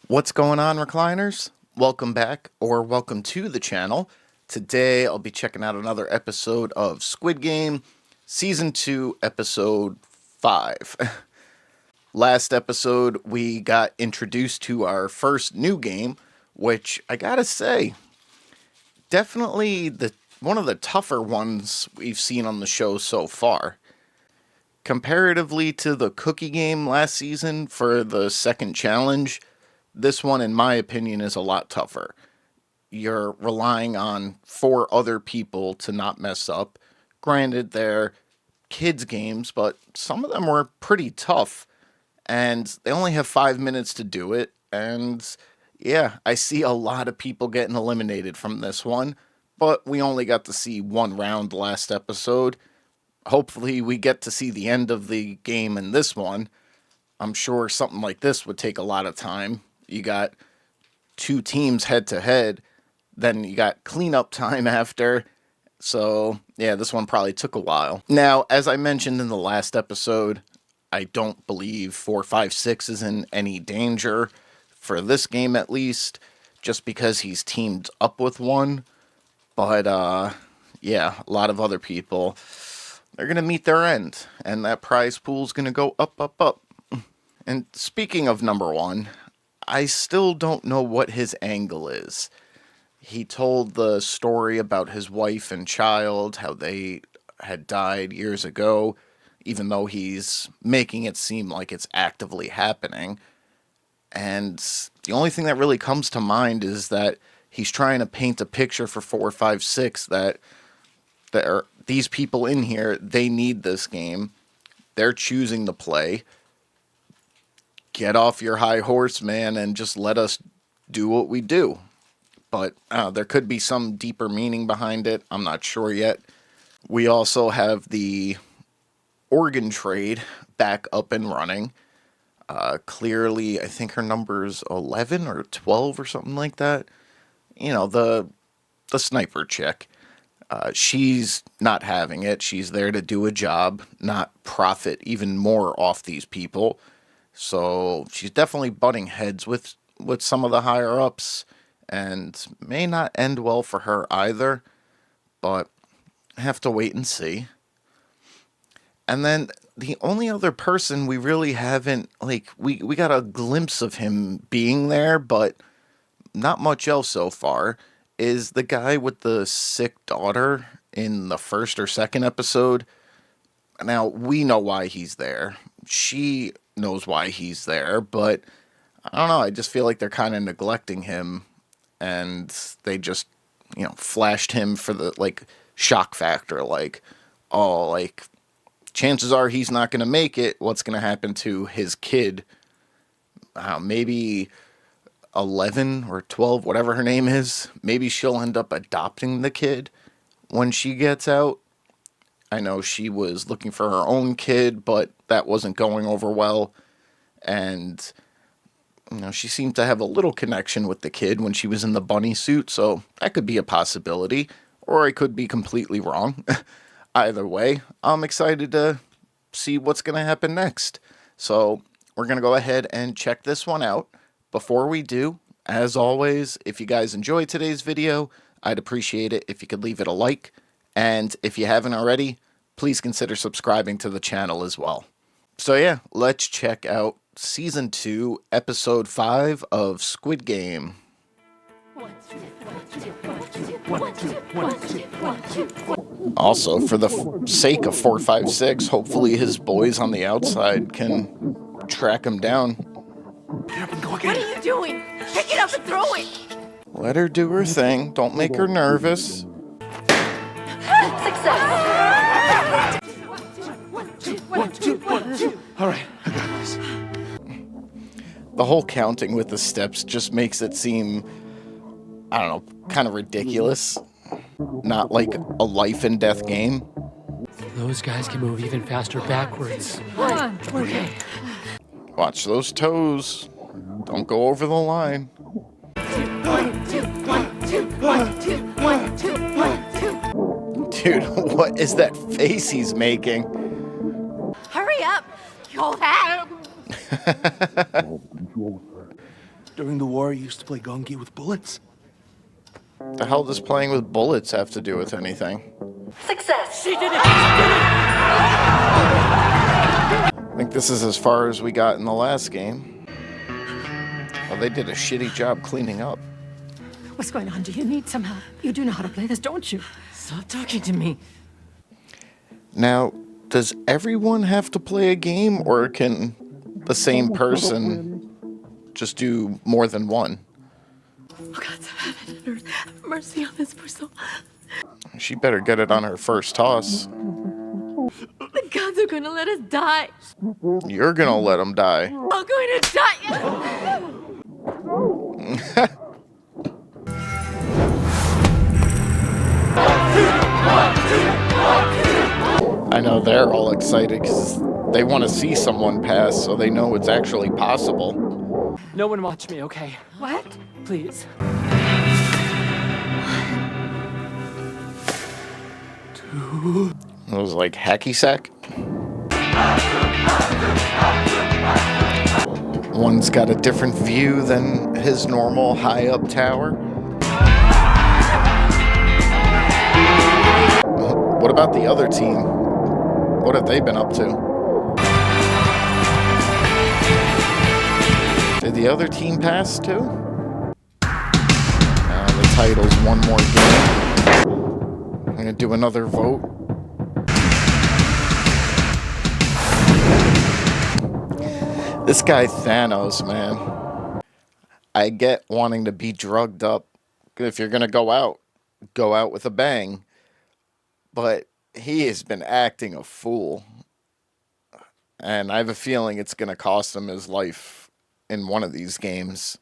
What's going on, recliners? Welcome back, or welcome to the channel. Today I'll be checking out another episode of Squid Game, Season 2, Episode 5. Last episode, we got introduced to our first new game, which I gotta say, definitely one of the tougher ones we've seen on the show so far. Comparatively to the cookie game last season for the second challenge, this one, in my opinion, is a lot tougher. You're relying on 4 other people to not mess up. Granted, they're kids' games, but some of them were pretty tough, and they only have 5 minutes to do it, and yeah, I see a lot of people getting eliminated from this one, but we only got to see one round last episode. Hopefully we get to see the end of the game in this one. I'm sure something like this would take a lot of time. You got 2 teams head to head, then you got cleanup time after. So yeah, this one probably took a while. Now, as I mentioned in the last episode, I don't believe 456 is in any danger for this game, at least, just because he's teamed up with one. But yeah, a lot of other people, they're going to meet their end, and that prize pool's going to go up, up, up. And speaking of number 1, I still don't know what his angle is. He told the story about his wife and child, how they had died years ago, even though he's making it seem like it's actively happening. And the only thing that really comes to mind is that he's trying to paint a picture for 456 that these people in here, they need this game. They're choosing to play. Get off your high horse, man, and just let us do what we do. But there could be some deeper meaning behind it. I'm not sure yet. We also have the organ trade back up and running. Clearly, I think her number's 11 or 12 or something like that. You know, the sniper chick. She's not having it. She's there to do a job, not profit even more off these people. So she's definitely butting heads with some of the higher ups, and may not end well for her either, but I have to wait and see. And then the only other person we really haven't, like, we got a glimpse of him being there, but not much else so far, is the guy with the sick daughter in the first or second episode. Now, we know why he's there. She knows why he's there, but I don't know, I just feel like they're kind of neglecting him, and they just, flashed him for the, shock factor, chances are he's not going to make it. What's going to happen to his kid? Maybe 11 or 12, whatever her name is. Maybe she'll end up adopting the kid when she gets out. I know she was looking for her own kid, but that wasn't going over well. And, she seemed to have a little connection with the kid when she was in the bunny suit, so that could be a possibility. Or I could be completely wrong. Either way, I'm excited to see what's going to happen next. So we're going to go ahead and check this one out. Before we do, as always, if you guys enjoyed today's video, I'd appreciate it if you could leave it a like. And if you haven't already, please consider subscribing to the channel as well. So yeah, let's check out Season 2, Episode 5 of Squid Game. Also, for the sake of 456, hopefully his boys on the outside can track him down. Get up and go again. What are you doing? Pick it up and throw it! Let her do her thing. Don't make her nervous. Success! One, two. All right, I got this. The whole counting with the steps just makes it seem, I don't know, kind of ridiculous. Not like a life and death game. Those guys can move even faster backwards. Okay. Watch those toes. Don't go over the line. 1, 2, 1, 2, 1, 2, 1, 2, 1, 2. Dude, what is that face he's making? Hurry up! You'll have. During the war, you used to play gongi with bullets. The hell does playing with bullets have to do with anything? Success! She did it! I think this is as far as we got in the last game. Well, they did a shitty job cleaning up. What's going on? Do you need some help? You do know how to play this, don't you? Stop talking to me. Now, does everyone have to play a game, or can the same person just do more than one? Oh, God, heaven and earth, have mercy on this poor soul. She better get it on her first toss. The gods are going to let us die. You're gonna let them die. I'm going to die. I know they're all excited because they want to see someone pass, so they know it's actually possible. No one watch me, okay? What? Please. It was like hacky sack. One's got a different view than his normal high up tower. What about the other team? What have they been up to? Did the other team pass too? The title's one more game. I'm gonna do another vote. This guy Thanos, man. I get wanting to be drugged up. If you're gonna go out with a bang. But he has been acting a fool. And I have a feeling it's gonna cost him his life in one of these games.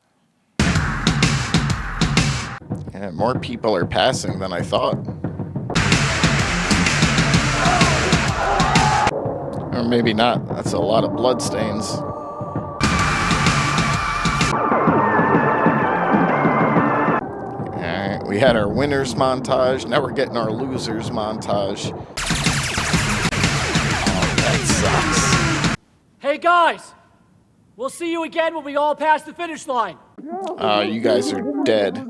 Yeah, more people are passing than I thought. Or maybe not. That's a lot of bloodstains. Alright, we had our winners montage. Now we're getting our losers montage. Oh, that sucks. Hey, guys! We'll see you again when we all pass the finish line. You guys are dead.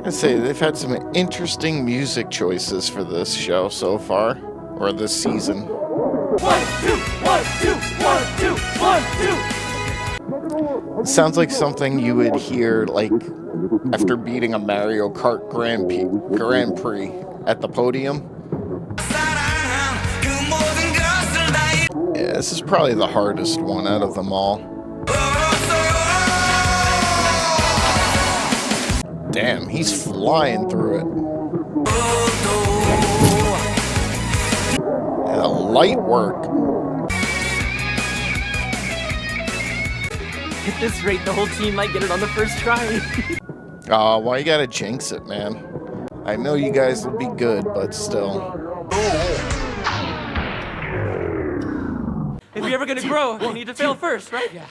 I say they've had some interesting music choices for this show so far, or this season. 1, 2, 1, 2, 1, 2, 1, 2. It sounds like something you would hear like after beating a Mario Kart Grand Prix at the podium. Yeah, this is probably the hardest one out of them all. Damn, he's flying through it. And the light work. At this rate, the whole team might get it on the first try. Aw, why you gotta jinx it, man? I know you guys will be good, but still. If you're ever gonna grow, you need to fail first, right? Yeah.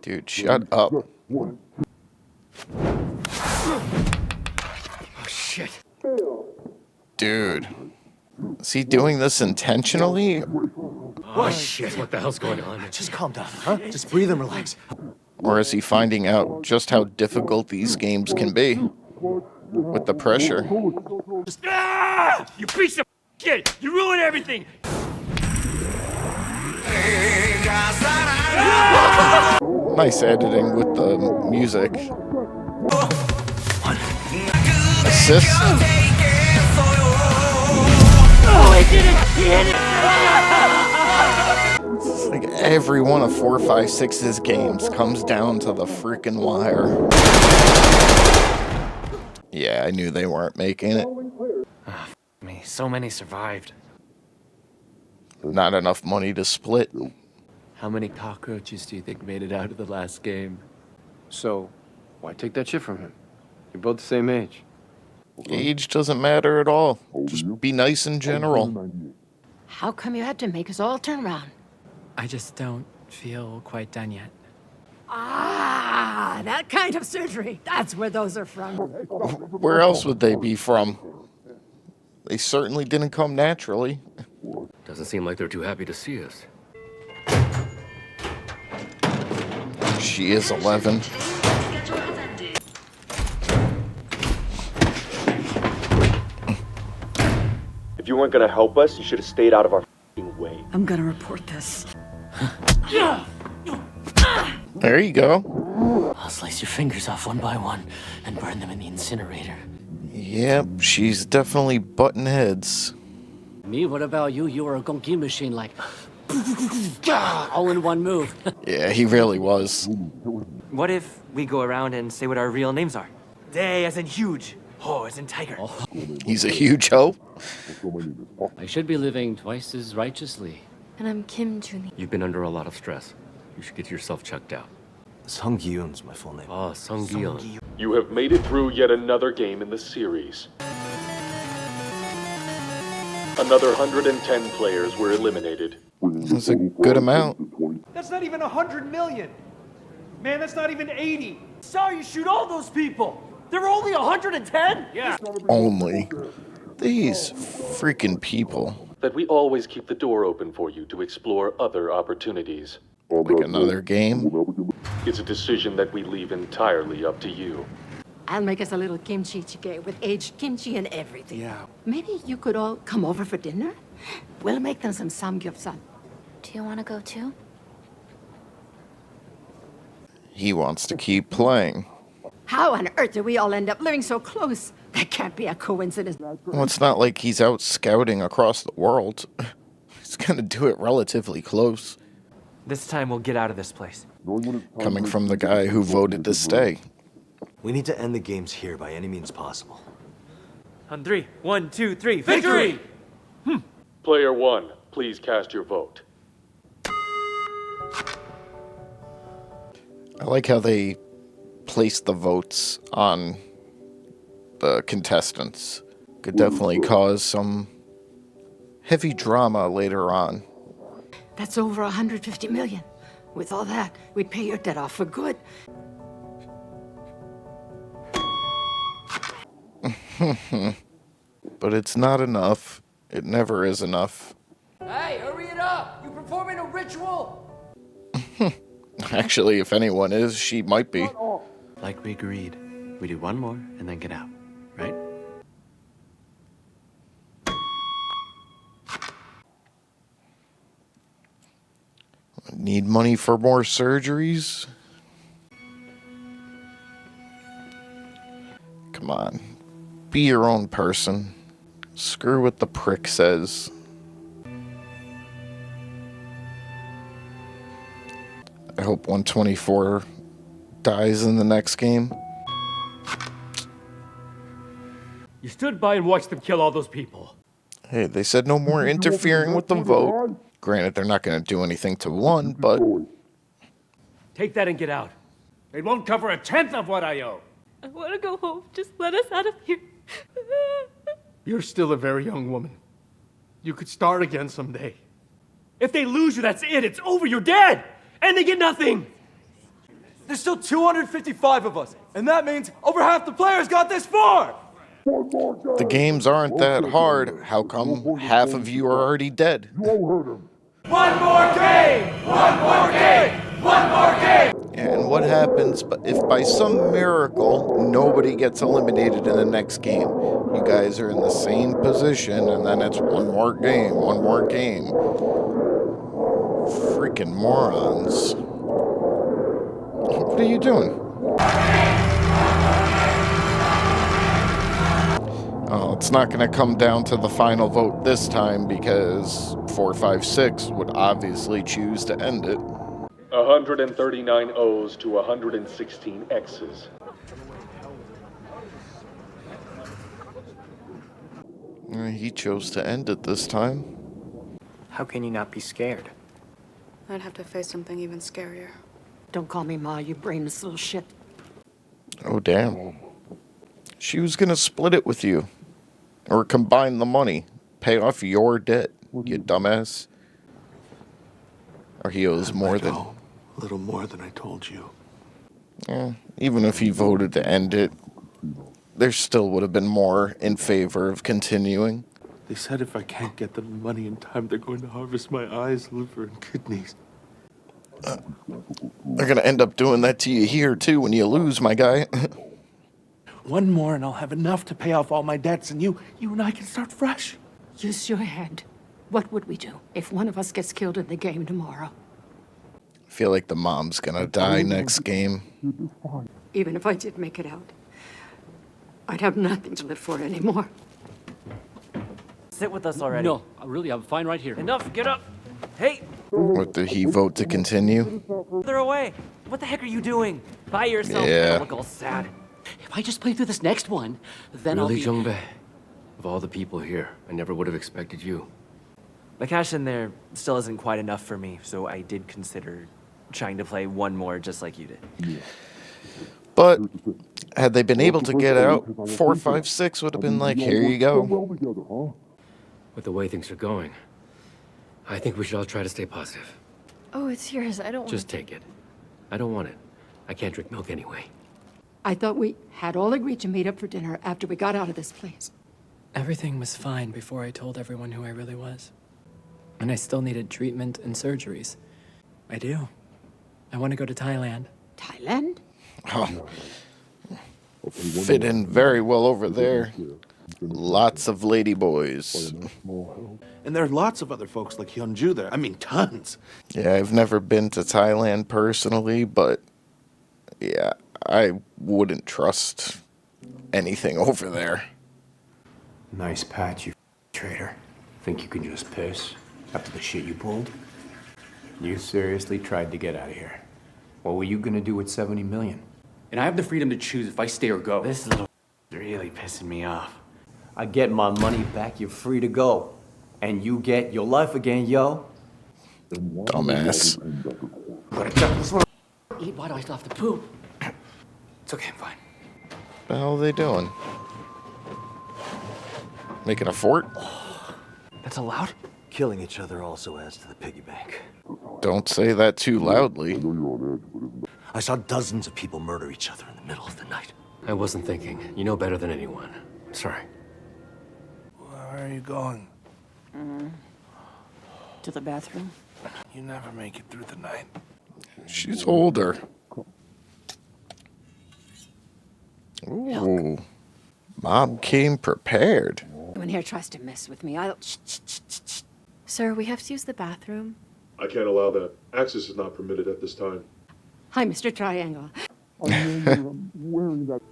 Dude, shut up. Oh, shit. Dude. Is he doing this intentionally? Oh, shit. What the hell's going on? Just calm down, huh? Just breathe and relax. Or is he finding out just how difficult these games can be? With the pressure. Ah! You piece of shit! You ruined everything! Nice editing with the music. Assist? Oh, I did it! He hit it! It's like every one of 4, 5, 6's games comes down to the freaking wire. Yeah, I knew they weren't making it. Me, so many survived. Not enough money to split. How many cockroaches do you think made it out of the last game? So, why take that shit from him? You're both the same age. Age doesn't matter at all. Just be nice in general. How come you had to make us all turn around? I just don't feel quite done yet. Ah, that kind of surgery. That's where those are from. Where else would they be from? They certainly didn't come naturally. Doesn't seem like they're too happy to see us. She is 11. If you weren't gonna help us, you should have stayed out of our f***ing way. I'm gonna report this. There you go. I'll slice your fingers off one by one and burn them in the incinerator. Yep, she's definitely butting heads. Me, what about you? You were a gonki machine, like, all in one move. Yeah, he really was. What if we go around and say what our real names are? Day as in huge, Ho as in tiger. He's a huge hoe. I should be living twice as righteously. And I'm Kim Junhee. You've been under a lot of stress. You should get yourself checked out. Sung Gi-eun's my full name. Ah, Sung Gi-eun. You have made it through yet another game in the series. Another 110 players were eliminated. That's a good amount. That's not even 100 million. Man, that's not even 80. Sorry, you shoot all those people. There were only 110? Yeah. Only. These freaking people. That we always keep the door open for you to explore other opportunities. Like another game. It's a decision that we leave entirely up to you. I'll make us a little kimchi jjigae with aged kimchi and everything. Yeah. Maybe you could all come over for dinner? We'll make them some samgyeopsal. Do you want to go too? He wants to keep playing. How on earth did we all end up living so close? That can't be a coincidence. Well, it's not like he's out scouting across the world. He's gonna do it relatively close. This time we'll get out of this place. Coming from the guy who voted to stay. We need to end the games here by any means possible. On three. 1, 2, 3. Victory! Player 1, please cast your vote. I like how they place the votes on the contestants. Could definitely cause some heavy drama later on. That's over 150 million. With all that, we'd pay your debt off for good. But it's not enough. It never is enough. Hey, hurry it up! You performing a ritual? Actually, if anyone is, she might be. Like we agreed. We do one more and then get out, right? Need money for more surgeries? Come on. Be your own person. Screw what the prick says. I hope 124 dies in the next game. You stood by and watched them kill all those people. Hey, they said no more interfering with the vote. Granted, they're not going to do anything to one, but Take that and get out. It won't cover a tenth of what I owe. I want to go home. Just let us out of here. You're still a very young woman. You could start again someday. If they lose you, that's it. It's over. You're dead. And they get nothing. There's still 255 of us, and that means over half the players got this far! the games aren't that hard. How come half of you are already dead? One more game! One more game! One more game! And what happens if by some miracle nobody gets eliminated in the next game? You guys are in the same position, and then it's one more game, one more game. Freaking morons. What are you doing? Oh, it's not going to come down to the final vote this time because 456 would obviously choose to end it. 139 O's to 116 X's. He chose to end it this time. How can you not be scared? I'd have to face something even scarier. Don't call me Ma, you brainless little shit. Oh, damn. She was going to split it with you. Or combine the money. Pay off your debt, you dumbass. Or he owes more than... A little more than I told you. Even if he voted to end it, there still would have been more in favor of continuing. They said if I can't get them the money in time, they're going to harvest my eyes, liver, and kidneys. They're gonna end up doing that to you here too when you lose, my guy. One more and I'll have enough to pay off all my debts, and you and I can start fresh. Use your head. What would we do if one of us gets killed in the game tomorrow? I feel like the mom's gonna die next game. Even if I did make it out, I'd have nothing to live for anymore. Sit with us already. No, really, I'm fine right here. Enough, get up. Hey, What, did he vote to continue? they're away. What the heck are you doing? By yourself, Yeah. you look all sad. If I just play through this next one, then Really, I'll be... Jungbae? Of all the people here, I never would have expected you. The cash in there still isn't quite enough for me, so I did consider trying to play one more just like you did. But had they been able to get out, 4, 5, 6 would have been like, here you go. With the way things are going, I think we should all try to stay positive. Oh, it's yours. I don't want Just take it. I don't want it. I can't drink milk anyway. I thought we had all agreed to meet up for dinner after we got out of this place. Everything was fine before I told everyone who I really was. And I still needed treatment and surgeries. I do. I want to go to Thailand. Thailand? Oh, fit in very well over there. Lots of ladyboys. And there are lots of other folks like Hyunju there. I mean, tons. Yeah, I've never been to Thailand personally, but yeah, I wouldn't trust anything over there. Nice patch, you traitor. Think you can just piss after the shit you pulled? You seriously tried to get out of here. What were you gonna do with 70 million? And I have the freedom to choose if I stay or go. This little really pissing me off. I get my money back, you're free to go. And you get your life again, yo. Dumbass. Eat, why do I still have to poop? It's okay, I'm fine. What the hell are they doing? Making a fort? That's allowed? Killing each other also adds to the piggy bank. Don't say that too loudly. I saw dozens of people murder each other in the middle of the night. I wasn't thinking. You know better than anyone. Sorry. Where are you going? To the bathroom? You never make it through the night. She's older. Ooh. Mom came prepared. When here tries to mess with me, I'll... Sir, we have to use the bathroom. I can't allow that. Access is not permitted at this time. Hi, Mr. Triangle.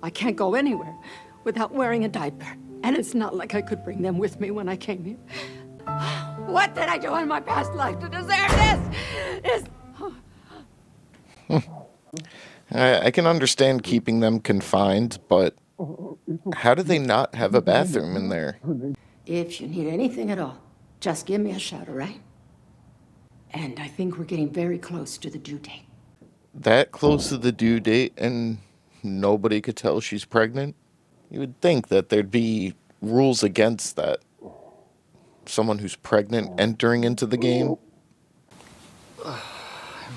I can't go anywhere without wearing a diaper. And it's not like I could bring them with me when I came here. What did I do in my past life to deserve this? I can understand keeping them confined, but how do they not have a bathroom in there? If you need anything at all, just give me a shout, all right? And I think we're getting very close to the due date. That close to the due date and nobody could tell she's pregnant? You would think that there'd be rules against that. Someone who's pregnant entering into the game? I'm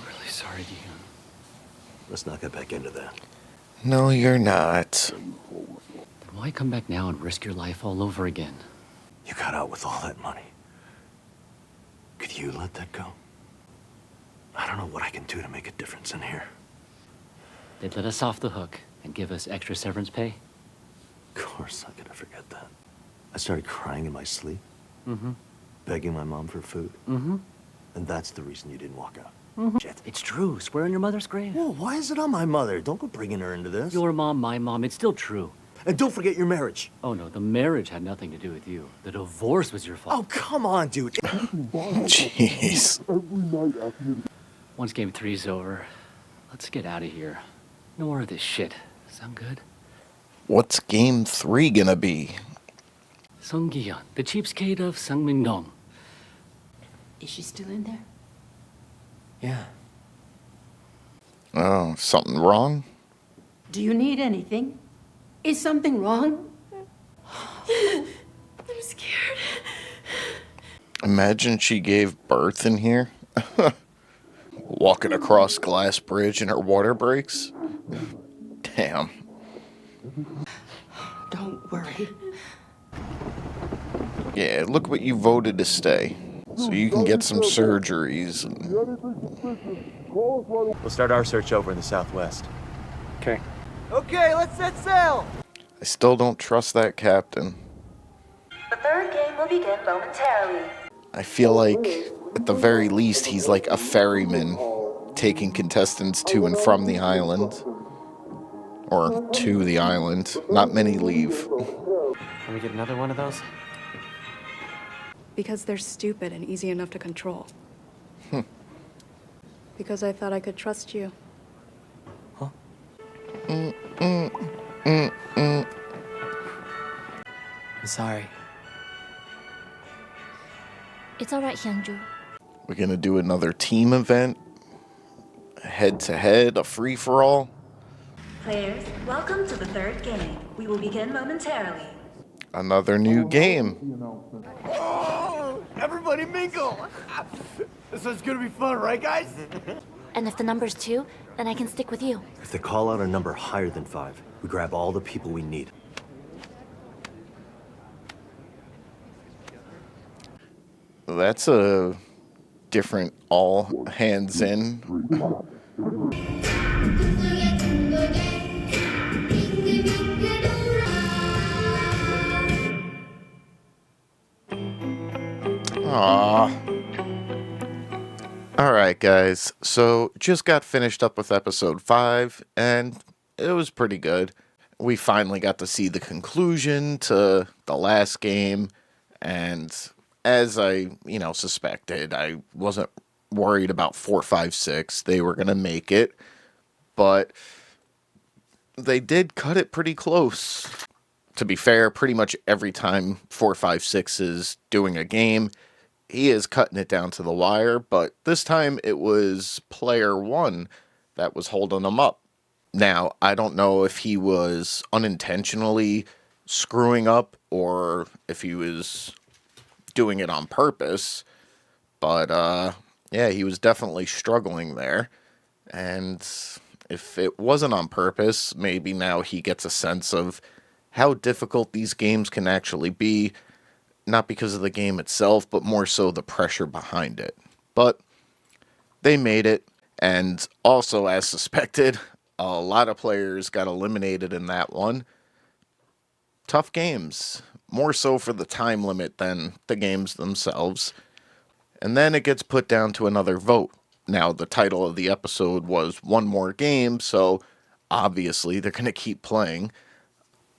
really sorry, Dion. Let's not get back into that. No, you're not. Then why come back now and risk your life all over again? You got out with all that money. Could you let that go? I don't know what I can do to make a difference in here. They'd let us off the hook and give us extra severance pay? Of course, I'm gonna forget that. I started crying in my sleep. Mm-hmm. Begging my mom for food. Mm-hmm. And that's the reason you didn't walk out. Mm-hmm. It's true. Swear on your mother's grave. Whoa, why is it on my mother? Don't go bringing her into this. Your mom, my mom. It's still true. And don't forget your marriage. Oh, no. The marriage had nothing to do with you. The divorce was your fault. Oh, come on, dude. Jeez. Once game 3's over, let's get out of here. No more of this shit. Sound good? What's game 3 gonna be? Sung Gi-yeon, the cheapskate of Sungmin-dong. Is she still in there? Yeah. Oh, something wrong? Do you need anything? Is something wrong? I'm scared. Imagine she gave birth in here. Walking across glass bridge and her water breaks. Damn. Don't worry. Yeah, look what you voted to stay. So you can get some surgeries. We'll start our search over in the southwest. Okay. Okay, let's set sail! I still don't trust that captain. The third game will begin momentarily. I feel like, at the very least, he's like a ferryman taking contestants to and from the island. Or to the island. Not many leave. Can we get another one of those? Because they're stupid and easy enough to control. Because I thought I could trust you. Huh? I'm sorry. It's alright, Hyungju. We're gonna do another team event. Head-to-head, a free-for-all. Players, welcome to the third game. We will begin momentarily. Another new game. Oh, everybody mingle! This is gonna be fun, right, guys? And if the number's 2, then I can stick with you. If they call out a number higher than 5, we grab all the people we need. That's a different all hands in. Aww. Alright, guys. So, just got finished up with episode 5, and it was pretty good. We finally got to see the conclusion to the last game, and as I, suspected, I wasn't worried about 4, 5, 6. They were going to make it, but they did cut it pretty close. To be fair, pretty much every time 4, 5, 6 is doing a game, he is cutting it down to the wire, but this time it was player 1 that was holding him up. Now, I don't know if he was unintentionally screwing up or if he was doing it on purpose, but yeah, he was definitely struggling there. And if it wasn't on purpose, maybe now he gets a sense of how difficult these games can actually be, not because of the game itself, but more so the pressure behind it. But they made it, and also, as suspected, a lot of players got eliminated in that one. Tough games, more so for the time limit than the games themselves. And then it gets put down to another vote. Now, the title of the episode was One More Game, so obviously they're going to keep playing.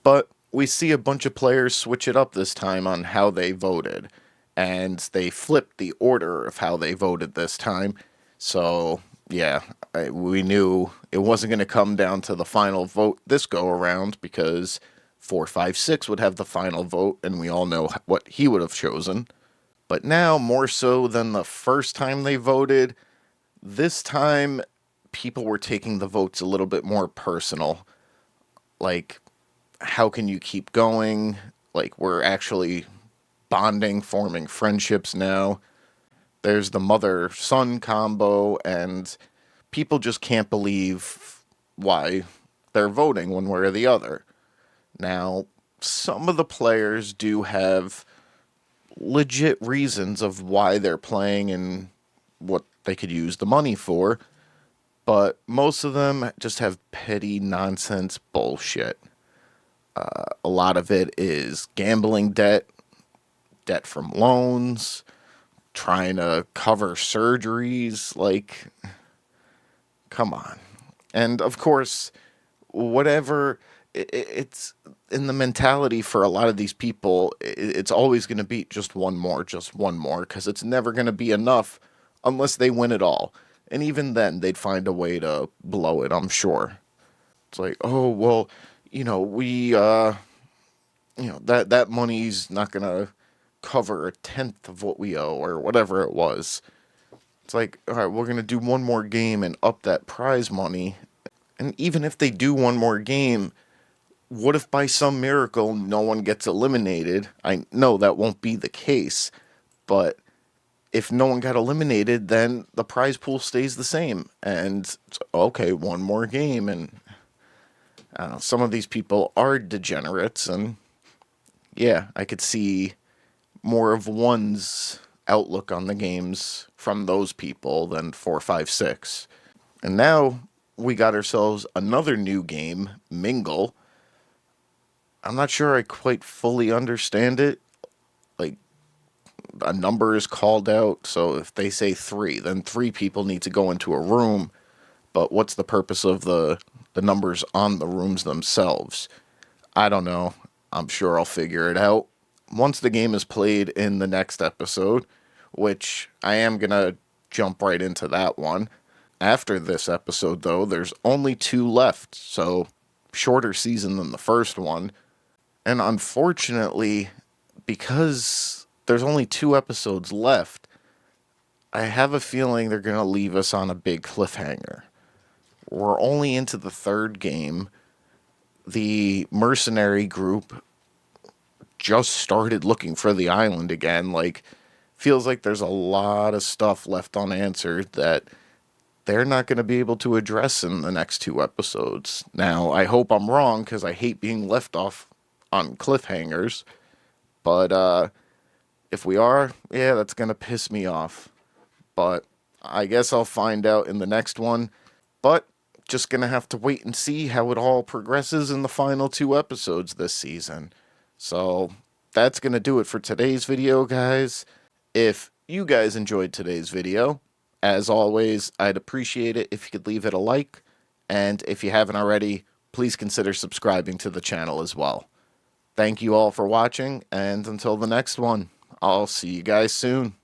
But we see a bunch of players switch it up this time on how they voted. And they flipped the order of how they voted this time. So, yeah, we knew it wasn't going to come down to the final vote this go-around because 4, 5, 6 would have the final vote, and we all know what he would have chosen. But now, more so than the first time they voted, this time people were taking the votes a little bit more personal. Like, how can you keep going? Like, we're actually bonding, forming friendships now. There's the mother-son combo, and people just can't believe why they're voting one way or the other. Now, some of the players do have legit reasons of why they're playing and what they could use the money for, but most of them just have petty nonsense bullshit. A lot of it is gambling debt from loans, trying to cover surgeries, like, come on. And of course, whatever, it's in the mentality for a lot of these people, it's always going to be just one more, because it's never going to be enough unless they win it all. And even then, they'd find a way to blow it, I'm sure. It's like, oh, well, that money's not going to cover 1/10 of what we owe, or whatever it was. It's like, all right, we're going to do one more game and up that prize money. And even if they do one more game, what if by some miracle no one gets eliminated? I know that won't be the case, but if no one got eliminated, then the prize pool stays the same. And, okay, one more game. And some of these people are degenerates, and yeah, I could see more of one's outlook on the games from those people than 4, 5, 6. And now we got ourselves another new game, Mingle. I'm not sure I quite fully understand it. Like, a number is called out, so if they say 3, then 3 people need to go into a room. But what's the purpose of the numbers on the rooms themselves? I don't know. I'm sure I'll figure it out once the game is played in the next episode, which I am going to jump right into that one. After this episode, though, there's only 2 left, so shorter season than the first one. And unfortunately, because there's only 2 episodes left, I have a feeling they're going to leave us on a big cliffhanger. We're only into the 3rd game. The mercenary group just started looking for the island again. Like, feels like there's a lot of stuff left unanswered that they're not going to be able to address in the next 2 episodes. Now, I hope I'm wrong, because I hate being left off on cliffhangers. But if we are, yeah, that's going to piss me off. But I guess I'll find out in the next one. But just going to have to wait and see how it all progresses in the final 2 episodes this season. So that's going to do it for today's video, guys. If you guys enjoyed today's video, as always, I'd appreciate it if you could leave it a like. And if you haven't already, please consider subscribing to the channel as well. Thank you all for watching, and until the next one, I'll see you guys soon.